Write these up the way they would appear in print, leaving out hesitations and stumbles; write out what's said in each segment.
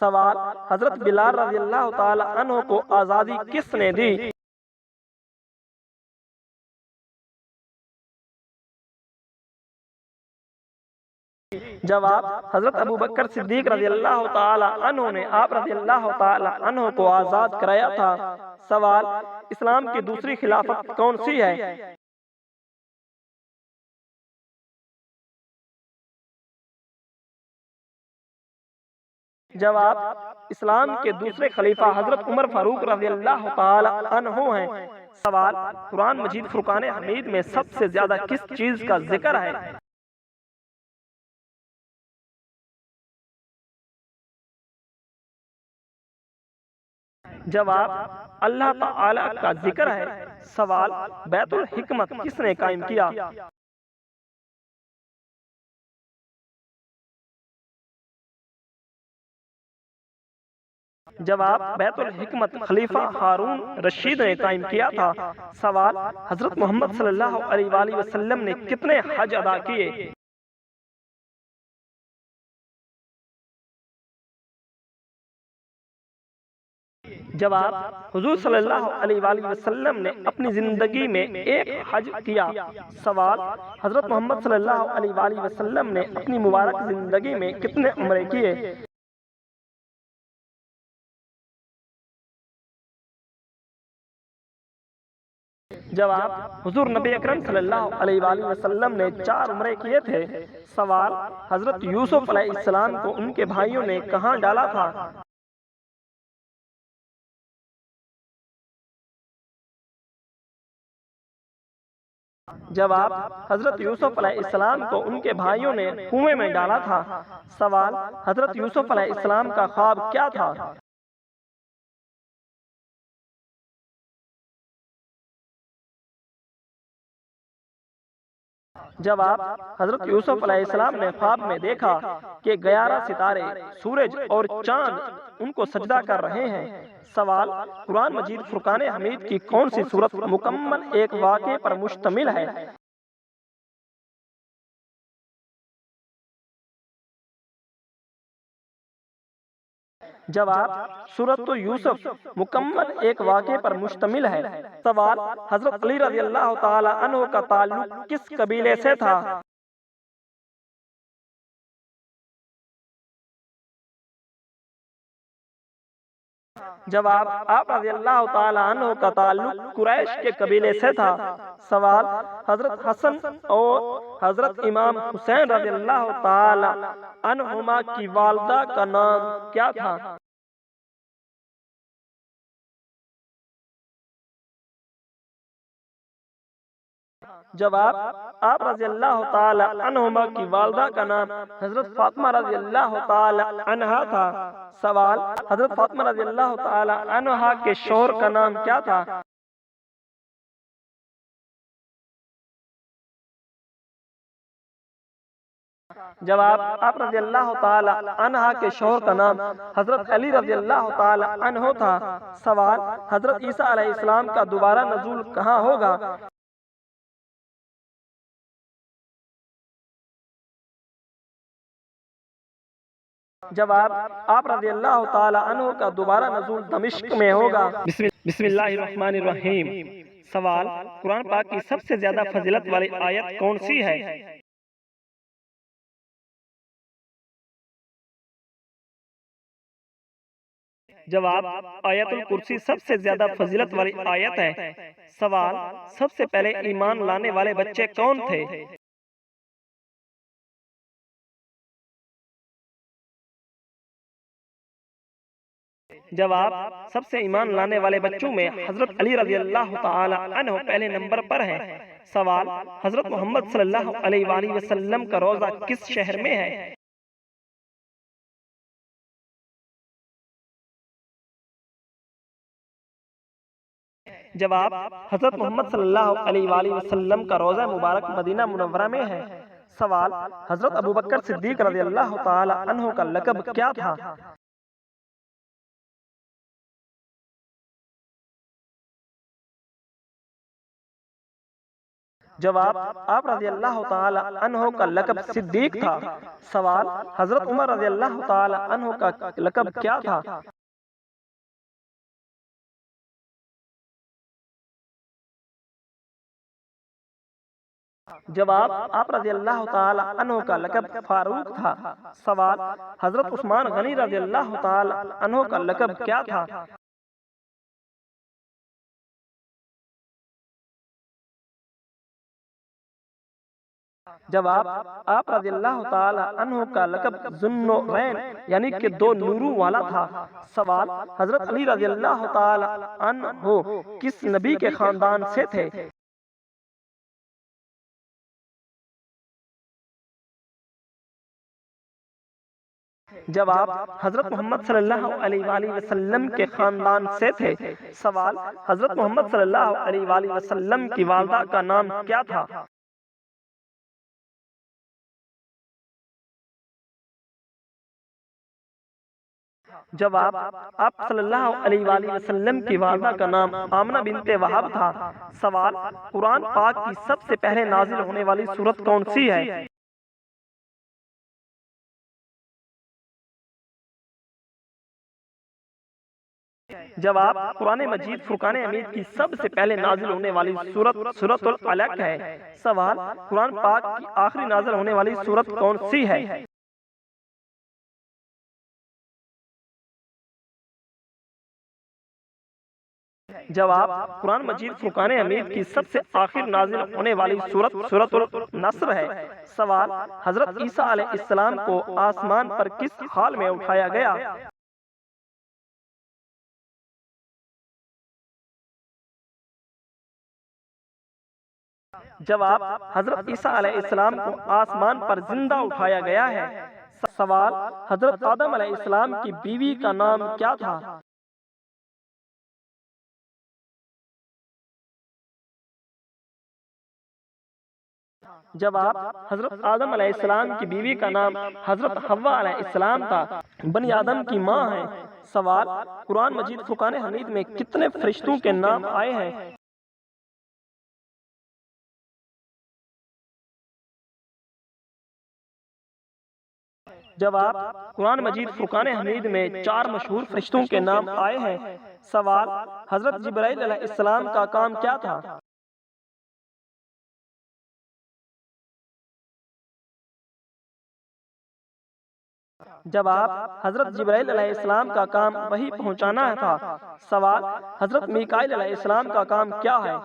سوال، حضرت بلال رضی اللہ تعالی عنہ کو آزادی کس نے دی؟ جواب، حضرت ابوبکر صدیق رضی اللہ تعالی عنہ نے آپ رضی اللہ تعالی عنہ کو آزاد کرایا تھا۔ سوال، اسلام کی دوسری خلافت کون سی ہے؟ جواب، اسلام کے دوسرے خلیفہ حضرت عمر فاروق رضی اللہ تعالی عنہ ہیں۔ سوال، قرآن مجید فرقان حمید میں سب سے زیادہ کس چیز کا ذکر ہے؟ جواب، اللہ تعالی کا ذکر ہے۔ سوال، بیت الحکمت کس نے قائم کیا؟ جواب، بیت الحکمت خلیفہ ہارون رشید نے قائم کیا تھا۔ سوال، حضرت محمد صلی اللہ علیہ وآلہ وسلم نے کتنے حج ادا کیے؟ جواب، حضور صلی اللہ علیہ وآلہ وسلم نے اپنی زندگی میں ایک حج کیا۔ سوال، حضرت محمد صلی اللہ علیہ وآلہ وسلم نے اپنی مبارک زندگی میں کتنے عمرے کیے؟ جواب، حضور نبی اکرم صلی اللہ علیہ وآلہ وسلم نے 4 عمرے کیے تھے۔ سوال، حضرت یوسف علیہ السلام کو ان کے بھائیوں نے کہاں ڈالا تھا؟ جواب، حضرت یوسف علیہ السلام کو ان کے بھائیوں نے کنویں میں ڈالا تھا۔ سوال، حضرت یوسف علیہ السلام کا خواب کیا تھا؟ جواب، حضرت یوسف علیہ السلام نے خواب میں دیکھا کہ 11 ستارے، سورج اور چاند ان کو سجدہ کر رہے ہیں۔ سوال، قرآن مجید فرقان حمید کی کون سی سورت مکمل ایک واقعے پر مشتمل ہے؟ جواب، سورۃ یوسف مکمل ایک واقعے پر مشتمل ہے۔ سوال، حضرت علی رضی اللہ تعالی عنہ کا تعلق کس قبیلے سے تھا؟ جواب، آپ رضی اللہ تعالی عنہ کا تعلق قریش کے قبیلے سے تھا۔ سوال، حضرت حسن اور حضرت امام حسین رضی اللہ تعالی عنہما کی والدہ کا نام کیا تھا؟ جواب، آپ رضی اللہ تعالی عنہما کی والدہ کا نام حضرت فاطمہ رضی اللہ تعالی عنہا تھا۔ سوال، حضرت فاطمہ رضی اللہ تعالی عنہا کے شوہر کا نام کیا تھا؟ جواب، آپ رضی اللہ تعالی عنہا کے شوہر کا نام حضرت علی رضی اللہ تعالی عنہ تھا۔ سوال، حضرت عیسیٰ علیہ السلام کا دوبارہ نزول کہاں ہوگا؟ جواب، آپ رضی اللہ تعالی عنہ کا دوبارہ نزول دمشق میں ہوگا۔ بسم اللہ الرحمن الرحیم۔ سوال، قرآن پاک کی سب سے زیادہ فضیلت والی آیت کون سی ہے؟ جواب، آیت الکرسی سب سے زیادہ فضیلت والی آیت ہے۔ سوال، سب سے پہلے ایمان لانے والے بچے کون تھے؟ جواب، سب سے ایمان لانے والے بچوں میں حضرت علی رضی اللہ تعالی عنہ پہلے نمبر پر ہیں۔ سوال، حضرت محمد صلی اللہ علیہ وآلہ وسلم کا روضہ کس شہر میں ہے؟ جواب، حضرت محمد صلی اللہ علیہ وآلہ وسلم کا روضہ مبارک مدینہ منورہ میں ہے۔ سوال، حضرت ابوبکر صدیق رضی اللہ تعالی عنہ کا لقب کیا تھا؟ جواب: آپ رضی اللہ تعالی عنہ کا لقب صدیق تھا۔ سوال: حضرت عمر رضی اللہ تعالی عنہ کا لقب کیا تھا؟ جواب: آپ رضی اللہ تعالی عنہ کا لقب فاروق تھا۔ سوال: حضرت عثمان غنی رضی اللہ تعالی عنہ کا لقب کیا تھا؟ جواب: آپ رضی اللہ تعالی عنہ کا لقب ذو النورین یعنی کہ دو نوروں والا تھا۔ سوال: حضرت علی رضی اللہ تعالی عنہ کس نبی کے خاندان سے تھے؟ جواب: حضرت محمد صلی اللہ علیہ وآلہ وسلم کے خاندان سے تھے۔ سوال: حضرت محمد صلی اللہ علیہ وآلہ وسلم کی والدہ کا نام کیا تھا؟ جواب: آپ صلی اللہ علیہ وآلہ وسلم کی والدہ کا نام آمنہ بنت وہب تھا۔ سوال: قرآن پاک کی سب سے پہلے نازل ہونے والی سورت کون سی ہے؟ جواب: قرآن مجید فرقان حمید کی سب سے پہلے نازل ہونے والی سورت العلق ہے۔ سوال: قرآن پاک کی آخری نازل ہونے والی سورت کون سی ہے؟ جواب: قرآن مجید فرقان حمید کی سب سے آخر نازل ہونے والی سورت النصر ہے۔ سوال: حضرت عیسیٰ علیہ السلام کو آسمان پر کس حال میں اٹھایا گیا؟ جواب: حضرت عیسیٰ علیہ السلام کو آسمان پر زندہ اٹھایا گیا ہے۔ سوال: حضرت آدم علیہ السلام کی بیوی کا نام کیا تھا؟ جواب: حضرت آدم علیہ السلام کی بیوی کا نام حضرت حوا علیہ السلام تھا، بنی آدم کی ماں ہیں۔ سوال: قرآن مجید فرقان حمید میں کتنے فرشتوں کے نام آئے ہیں؟ جواب: قرآن مجید فرقان حمید میں 4 مشہور فرشتوں کے نام آئے ہیں۔ سوال: حضرت جبرائیل علیہ السلام کا کام کیا تھا؟ جواب: حضرت جبرائیل علیہ السلام کا کام وحی پہنچانا تھا۔ سوال: حضرت میکائیل علیہ السلام کا کام کیا ہے؟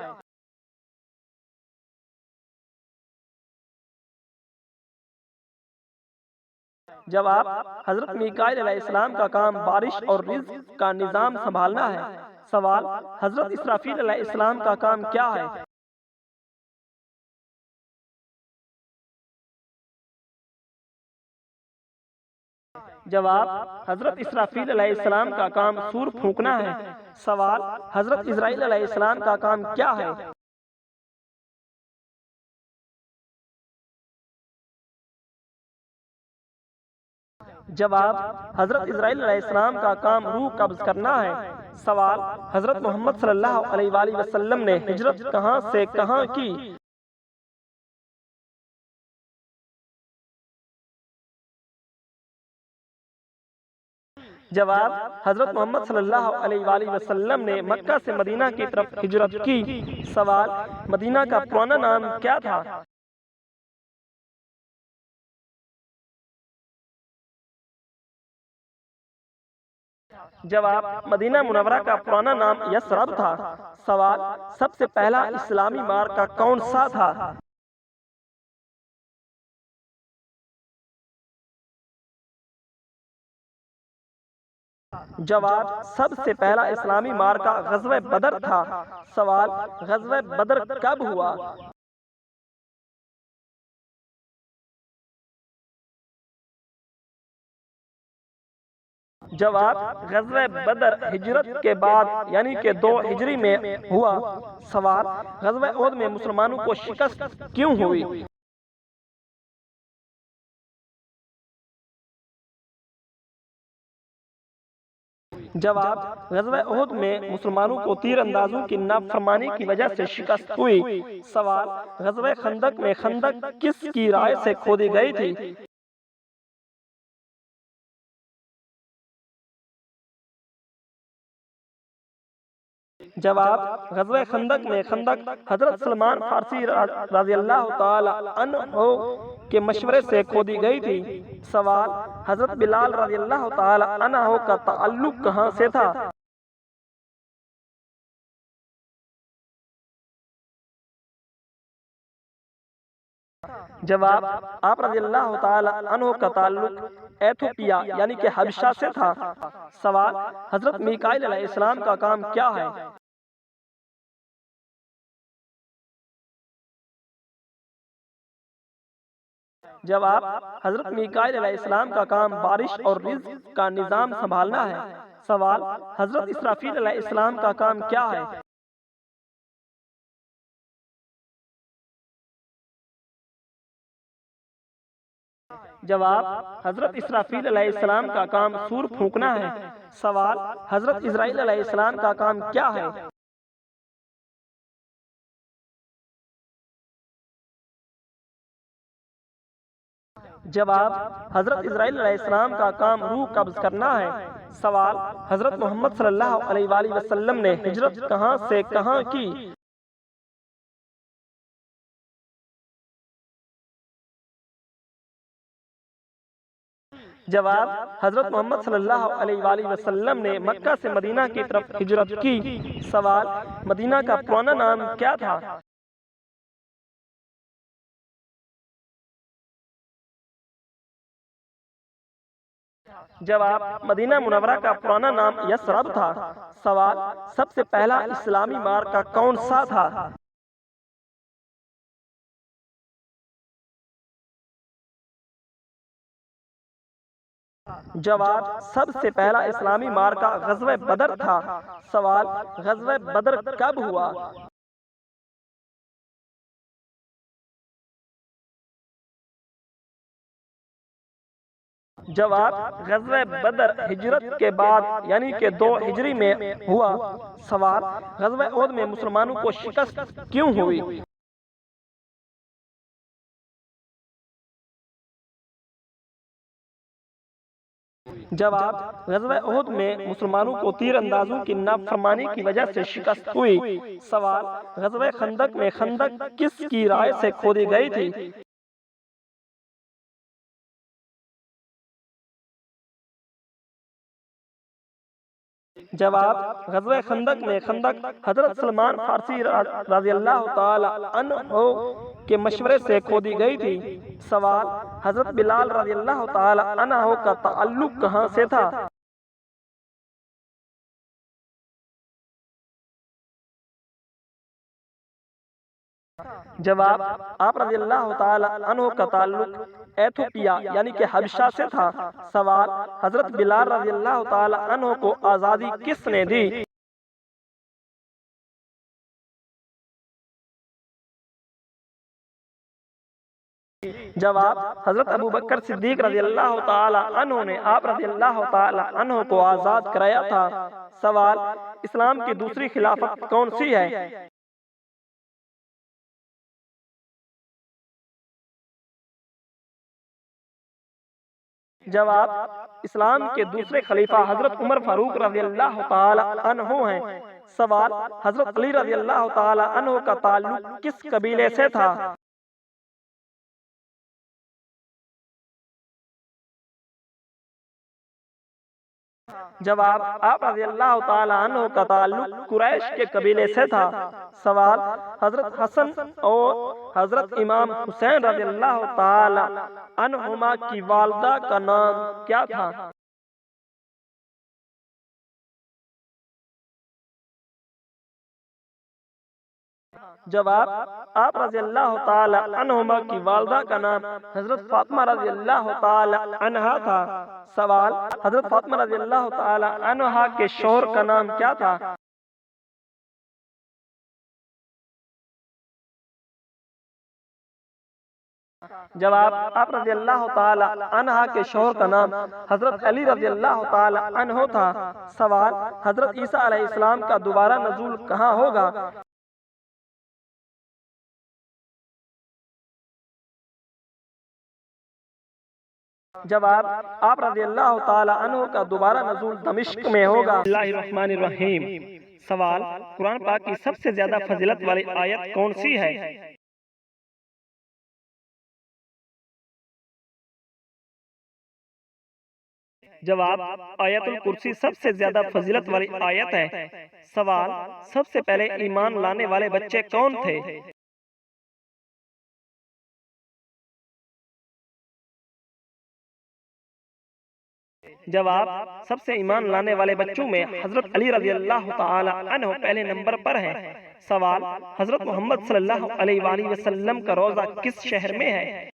جواب: حضرت میکائیل علیہ السلام کا کام بارش اور رزق کا نظام سنبھالنا ہے۔ سوال: حضرت اسرافیل علیہ السلام کا کام کیا ہے؟ جواب: حضرت اسرافیل علیہ السلام کا کام سور پھونکنا ہے۔ سوال: حضرت اسرائیل علیہ السلام کا کام کیا ہے؟ جواب: حضرت اسرائیل علیہ السلام کا کام روح قبض کرنا ہے۔ سوال: حضرت محمد صلی اللہ علیہ وآلہ وسلم نے ہجرت کہاں سے کہاں کی؟ جواب: حضرت محمد صلی اللہ علیہ وآلہ وسلم نے مکہ سے مدینہ کی طرف ہجرت کی۔ سوال: مدینہ کا پرانا نام کیا تھا؟ جواب: مدینہ منورہ کا پرانا نام یثرب تھا۔ سوال: سب سے پہلا اسلامی معرکہ کون سا تھا؟ جواب: سب سے پہلا اسلامی معرکہ غزوہ بدر تھا۔ سوال: غزوہ بدر کب ہوا؟ جواب: غزوہ بدر ہجرت کے بعد یعنی کہ 2 ہجری میں ہوا۔ سوال: غزوہ احد میں مسلمانوں کو شکست کیوں ہوئی؟ جواب: غزوہ احد میں مسلمانوں کو تیر اندازوں کی نافرمانی کی وجہ سے شکست ہوئی۔ سوال: غزوہ خندق میں خندق کس کی رائے سے کھودی گئی تھی؟ جواب: غزوہ خندق میں خندق حضرت سلمان فارسی رضی اللہ تعالی عنہ کے مشورے سے کھودی گئی تھی۔ سوال: حضرت بلال رضی اللہ تعالی عنہ کا تعلق کہاں سے تھا؟ جواب: آپ رضی اللہ تعالی عنہ کا تعلق ایتھوپیا یعنی کہ حبشہ سے تھا۔ سوال: حضرت میکائیل علیہ السلام کا کام کیا ہے؟ جواب: حضرت میکائیل علیہ السلام کا کام بارش اور رزق کا نظام سنبھالنا ہے۔ سوال: حضرت اسرافیل علیہ السلام کا کام کیا ہے؟ جواب: حضرت اسرافیل علیہ السلام کا کام سور پھونکنا ہے۔ سوال: حضرت اسرائیل علیہ السلام کا کام کیا ہے؟ جواب: حضرت اسرائیل علیہ السلام کا کام روح قبض کرنا ہے۔ سوال: حضرت محمد صلی اللہ علیہ وآلہ وسلم نے ہجرت کہاں سے کہاں کی؟ جواب: حضرت محمد صلی اللہ علیہ وآلہ وسلم نے مکہ سے مدینہ کی طرف ہجرت کی۔ سوال: مدینہ کا پرانا نام کیا تھا؟ جواب: مدینہ منورہ کا پرانا نام یثرب تھا۔ سوال: سب سے پہلا اسلامی معرکہ کون سا تھا؟ جواب: سب سے پہلا اسلامی معرکہ غزوہ بدر تھا۔ سوال: غزوہ بدر کب ہوا؟ جواب: غزوہ بدر ہجرت کے بعد یعنی کہ 2 ہجری میں ہوا۔ سوال: غزوہ احد میں مسلمانوں کو شکست کیوں ہوئی؟ جواب: غزوہ احد میں مسلمانوں کو تیر اندازوں کی نافرمانی کی وجہ سے شکست ہوئی۔ سوال: غزوہ خندق میں خندق کس کی رائے سے کھودی گئی تھی؟ جواب: غزوہ خندق میں خندق حضرت سلمان فارسی رضی اللہ تعالی عنہ کے مشورے سے کھودی گئی تھی۔ سوال: حضرت بلال رضی اللہ تعالی عنہ کا تعلق کہاں سے تھا؟ جواب: آپ رضی اللہ تعالی عنہ کا تعلق ایتھوپیا یعنی کہ حبشہ سے تھا۔ سوال: حضرت بلال رضی اللہ تعالی عنہ کو آزادی کس نے دی؟ جواب: حضرت ابوبکر صدیق رضی اللہ تعالی عنہ نے آپ رضی اللہ تعالی عنہ کو آزاد کرایا تھا۔ سوال: اسلام کی دوسری خلافت کون سی ہے؟ جواب: اسلام کے دوسرے خلیفہ حضرت عمر فاروق رضی اللہ تعالی عنہ ہیں۔ سوال: حضرت علی رضی اللہ تعالی عنہ کا تعلق کس قبیلے سے تھا؟ جواب: آپ رضی اللہ تعالی عنہ کا تعلق قریش کے قبیلے سے تھا۔ سوال: حضرت حسن اور حضرت امام حسین رضی اللہ تعالی عنہما کی والدہ کا نام کیا تھا؟ جواب: آپ رضی اللہ تعالی عنہما کی والدہ کا نام حضرت فاطمہ رضی اللہ تعالی عنہا تھا۔ سوال: حضرت فاطمہ رضی اللہ تعالی عنہا کے شوہر کا نام کیا تھا؟ جواب: آپ رضی اللہ تعالی عنہ کے شوہر کا نام حضرت علی رضی اللہ تعالی عنہ تھا۔ سوال: حضرت عیسیٰ علیہ السلام کا دوبارہ نزول کہاں ہوگا؟ جواب: آپ رضی اللہ تعالی عنہ کا دوبارہ نزول دمشق میں ہوگا۔ بسم اللہ الرحمن الرحیم۔ سوال: قرآن پاک کی سب سے زیادہ فضیلت والی آیت کون سی ہے؟ جواب: آیت الکرسی سب سے زیادہ فضیلت والی آیت ہے۔ سوال: سب سے پہلے ایمان لانے والے بچے کون تھے؟ جواب: سب سے ایمان لانے والے بچوں میں حضرت علی رضی اللہ تعالی عنہ پہلے نمبر پر ہیں۔ سوال: حضرت محمد صلی اللہ علیہ وآلہ وسلم کا روضہ کس شہر میں ہے؟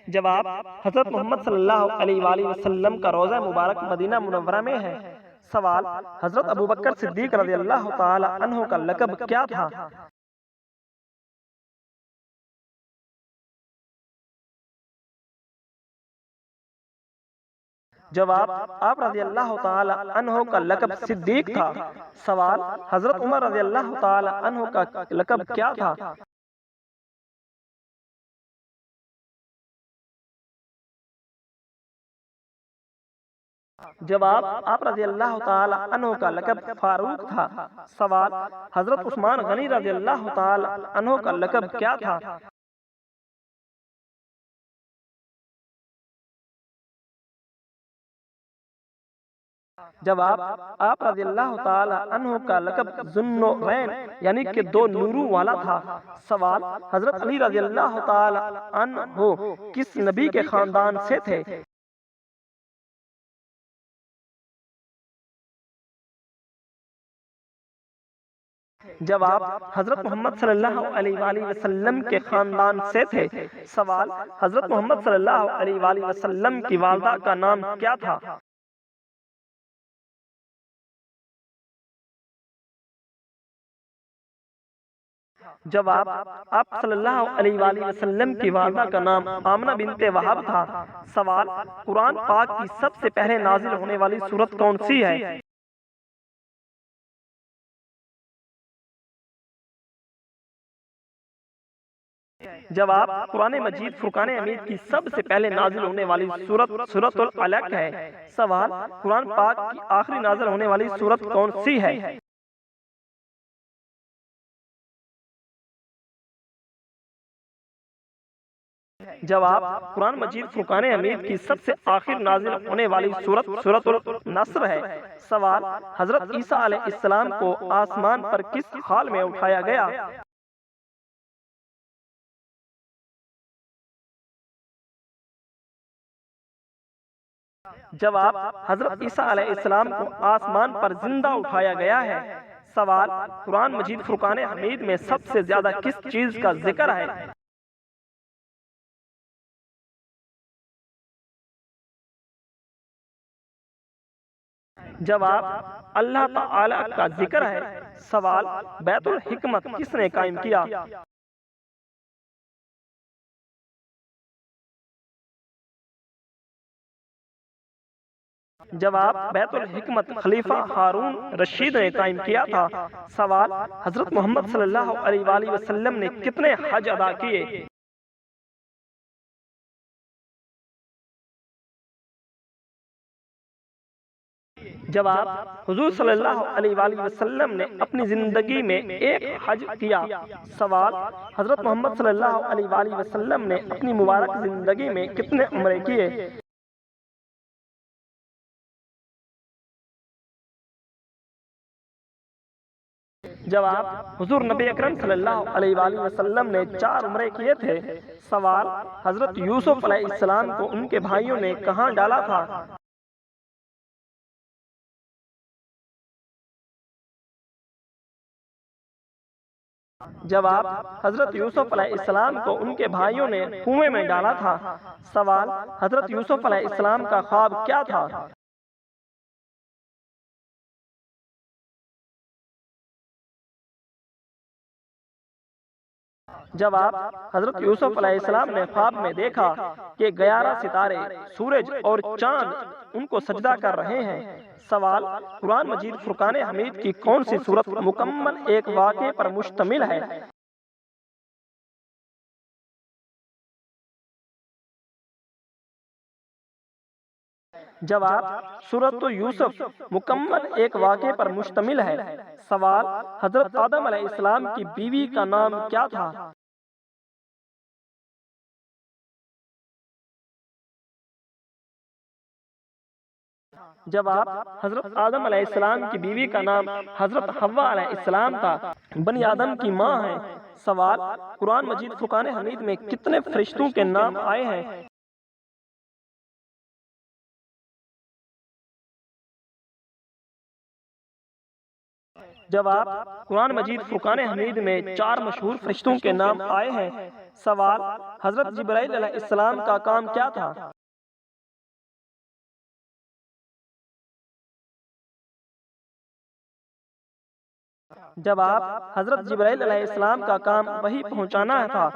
جواب: حضرت محمد صلی اللہ علیہ وآلہ وسلم کا روضہ مبارک مدینہ منورہ میں ہے۔ سوال: حضرت ابوبکر صدیق رضی اللہ تعالی عنہ کا لقب کیا تھا؟ جواب: آپ رضی اللہ تعالی عنہ کا لقب صدیق تھا۔ سوال: حضرت عمر رضی اللہ تعالی عنہ کا لقب کیا تھا؟ جواب: آپ رضی اللہ تعالی عنہ کا لقب فاروق تھا۔ سوال: حضرت عثمان غنی رضی اللہ تعالی عنہ کا لقب کیا تھا؟ جواب: آپ رضی اللہ تعالی عنہ کا لقب ذو النورین یعنی کہ دو نوروں والا تھا۔ سوال: حضرت علی رضی اللہ تعالی عنہ کس نبی کے خاندان سے تھے؟ جواب: حضرت محمد صلی اللہ علیہ وآلہ وسلم کے خاندان سے تھے۔ سوال: حضرت محمد صلی اللہ علیہ وآلہ وسلم کی والدہ کا نام کیا تھا؟ جواب: آپ صلی اللہ علیہ وآلہ وسلم کی والدہ کا نام آمنہ بنت وہب تھا۔ سوال: قرآن پاک کی سب سے پہلے نازل ہونے والی سورت کون سی ہے؟ جواب: قرآن مجید فرقان حمید کی سب سے پہلے نازل ہونے والی سورت سورۃ العلق ہے۔ سوال: قرآن پاک کی آخری نازل ہونے والی سورت کون سی ہے؟ جواب: قرآن مجید فرقان حمید کی سب سے آخر نازل ہونے والی سورت سورۃ النصر ہے۔ سوال: حضرت عیسیٰ علیہ السلام کو آسمان پر کس حال میں اٹھایا گیا؟ جواب: حضرت عیسیٰ علیہ السلام کو آسمان پر زندہ اٹھایا گیا ہے۔ سوال: قرآن مجید فرقان حمید میں سب سے زیادہ کس چیز کا ذکر ہے؟ جواب: اللہ تعالی کا ذکر ہے۔ سوال: بیت الحکمت کس نے قائم کیا؟ جواب: بیت الحکمت خلیفہ ہارون رشید نے قائم کیا تھا۔ سوال: حضرت محمد صلی اللہ علیہ وآلہ وسلم نے کتنے حج ادا کیے؟ جواب: حضور صلی اللہ علیہ وآلہ وسلم نے اپنی زندگی میں ایک حج کیا۔ سوال: حضرت محمد صلی اللہ علیہ وآلہ وسلم نے اپنی مبارک زندگی میں کتنے عمرے کیے؟ جواب: حضور نبی اکرم صلی اللہ علیہ وآلہ وسلم نے 4 عمرے کیے تھے۔ سوال: حضرت یوسف علیہ السلام کو ان کے بھائیوں نے کہاں ڈالا تھا؟ جواب: حضرت یوسف علیہ السلام کو ان کے بھائیوں نے کنویں میں ڈالا تھا۔ سوال: حضرت یوسف علیہ السلام کا خواب کیا تھا؟ جواب: حضرت یوسف علیہ السلام نے خواب میں دیکھا کہ 11 ستارے، سورج اور چاند ان کو سجدہ کر رہے ہیں۔ سوال: قرآن مجید فرقان حمید کی کون سی سورت مکمل ایک واقعے پر مشتمل ہے؟ جواب: سورۃ یوسف مکمل ایک واقعے پر مشتمل ہے۔ سوال: حضرت آدم علیہ السلام کی بیوی کا نام کیا تھا؟ جواب: حضرت آدم علیہ السلام کی بیوی کا نام حضرت حوا علیہ السلام تھا، بنی آدم کی ماں ہیں۔ سوال: قرآن مجید فرقان حمید میں کتنے فرشتوں کے نام آئے ہیں؟ جواب: قرآن مجید فرقان حمید میں 4 مشہور فرشتوں کے نام آئے ہیں۔ سوال: حضرت جبرائیل علیہ السلام کا کام کیا تھا؟ جواب: حضرت جبرائیل علیہ السلام کا کام وحی پہنچانا تھا۔